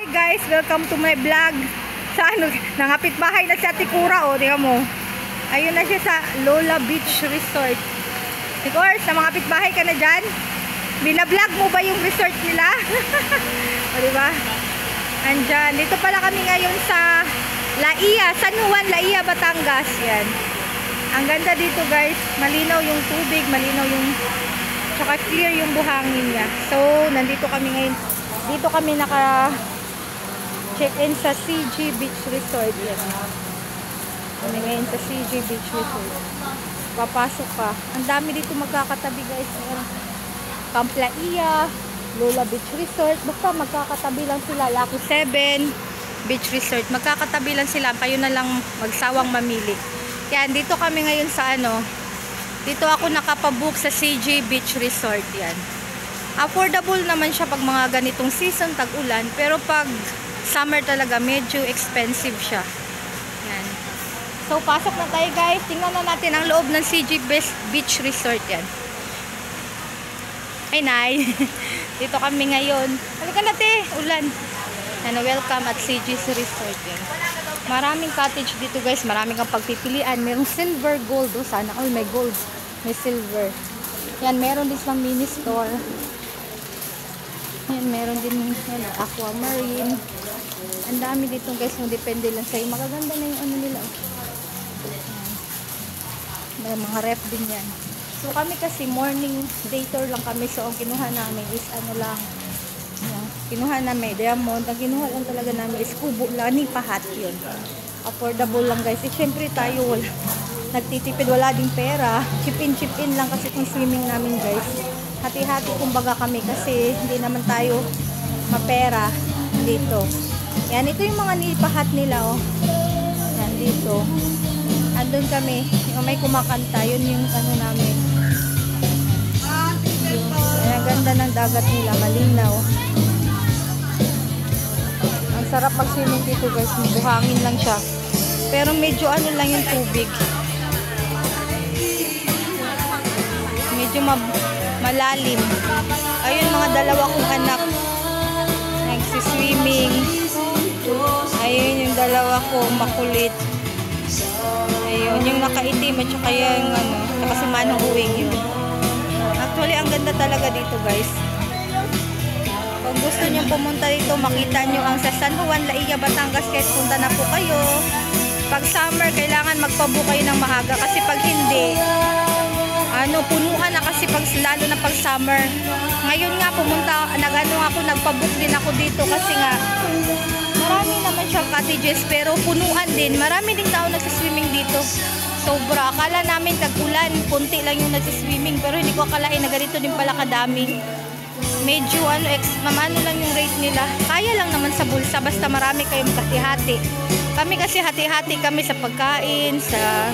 guys, welcome to my vlog. Sa ano, nangapit bahay na si Ate Kura, oh, tingnan mo. Ayun na siya sa Lola Beach Resort. Of course, sa mga kapitbahay ka na dyan, binablog mo ba yung resort nila? O, diba? Andyan. Dito pala kami ngayon sa Laia, San Juan, Laia, Batangas. Yan. Ang ganda dito guys. Malinaw yung tubig, malinaw yung tsaka clear yung buhangin niya. So, nandito kami ngayon. Dito kami naka-check-in sa CG Beach Resort. Yan. Kami ngayon sa CG Beach Resort. Papasok ka. Ang dami dito magkakatabi guys. Camp Laia, Lola Beach Resort. Basta magkakatabi lang sila. Lucky 7 Beach Resort. Magkakatabi lang sila. Kayo na lang magsawang mamili. Yan. Dito kami ngayon sa ano. Dito ako nakapabook sa CG Beach Resort. Yan. Affordable naman siya pag mga ganitong season, tag-ulan. Pero pag summer talaga, medyo expensive siya. Yan. So, pasok na tayo guys. Tingnan na natin ang loob ng CG Beach Resort. Yan. Ay, Nay. Dito kami ngayon. Halika na, te. Ulan. Ano, welcome at CG Resort. Yan. Maraming cottage dito guys. Maraming kang pagpipilian. Merong silver, gold. Oh, sana. Ay, may gold. May silver. Yan, meron din silang mini store. Yan, meron din yan, aquamarine. Ang dami dito guys. Depende lang sa'yo. Magaganda na yung ano nila. May mga ref din yan. So kami kasi morning dater lang kami. So ang kinuha namin is ano lang. Yan. Kinuha namin diamond. Ang kinuha lang talaga namin is kubo lang. Ni pahat yun. Affordable lang guys. Eh, syempre tayo nagtitipid. Wala ding pera. Chip in lang kasi kung swimming namin guys. Hati-hati kumbaga kami kasi hindi naman tayo mapera dito. Yan. Ito yung mga nipahat nila oh. Yan dito. Andun kami, yung may kumakanta, yun yung ano namin. Ang ganda ng dagat nila, malinaw. Ang sarap mag-swimming dito guys, buhangin lang siya. Pero medyo ano lang yung tubig. Medyo malalim. Ayun mga dalawa kong anak. Nagsiswimming. Ayun yung dalawa ko, makulit. Ayun, yung nakaitim at saka yung ano, saka si Manong Uwing yun. Actually, ang ganda talaga dito guys. Kung gusto nyo pumunta dito, makita nyo ang sa San Juan, Laia, Batangas, kahit punta na po kayo. Pag summer, kailangan magpabook kayo ng maaga kasi pag hindi, ano, punuan na kasi pag, lalo na pag summer. Ngayon nga, nagpabook din ako dito kasi nga, marami naman siyang cottages pero punuan din. Marami ding tao nagsiswimming dito. Sobra. Akala namin tag-ulan, konti lang yung nagsiswimming pero hindi ko akalain na ganito din pala kadami. Medyo ano, mamano lang yung rate nila. Kaya lang naman sa bulsa basta marami kayong hati-hati. Kami kasi hati-hati kami sa pagkain, sa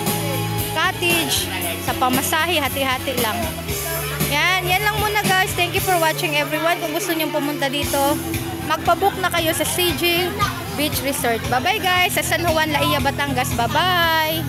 cottage, sa pamasahe, hati-hati lang. Yan lang muna guys. Thank you for watching everyone. Kung gusto nyo pumunta dito, magpabook na kayo sa CG Beach Resort. Bye-bye guys. Sa San Juan, Laia, Batangas. Bye-bye.